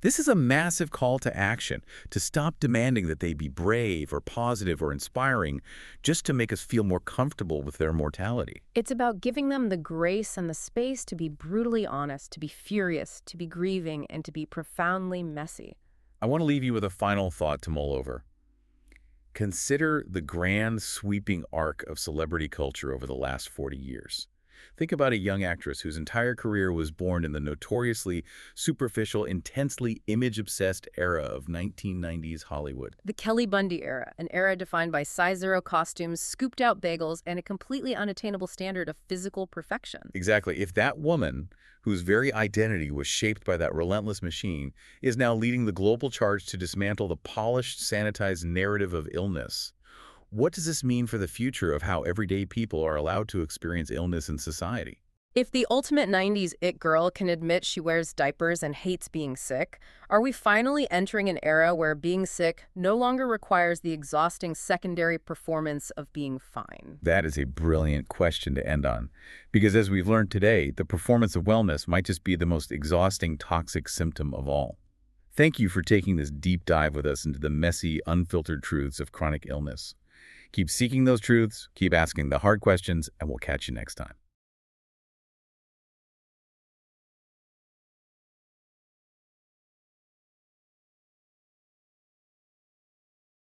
This is a massive call to action, to stop demanding that they be brave or positive or inspiring just to make us feel more comfortable with their mortality. It's about giving them the grace and the space to be brutally honest, to be furious, to be grieving, and to be profoundly messy. I want to leave you with a final thought to mull over. Consider the grand, sweeping arc of celebrity culture over the last 40 years. Think about a young actress whose entire career was born in the notoriously superficial, intensely image-obsessed era of 1990s Hollywood. The Kelly Bundy era, an era defined by size zero costumes, scooped-out bagels, and a completely unattainable standard of physical perfection. Exactly. If that woman, whose very identity was shaped by that relentless machine, is now leading the global charge to dismantle the polished, sanitized narrative of illness, what does this mean for the future of how everyday people are allowed to experience illness in society? If the ultimate 90s it girl can admit she wears diapers and hates being sick, are we finally entering an era where being sick no longer requires the exhausting secondary performance of being fine? That is a brilliant question to end on, because as we've learned today, the performance of wellness might just be the most exhausting toxic symptom of all. Thank you for taking this deep dive with us into the messy, unfiltered truths of chronic illness. Keep seeking those truths, keep asking the hard questions, and we'll catch you next time.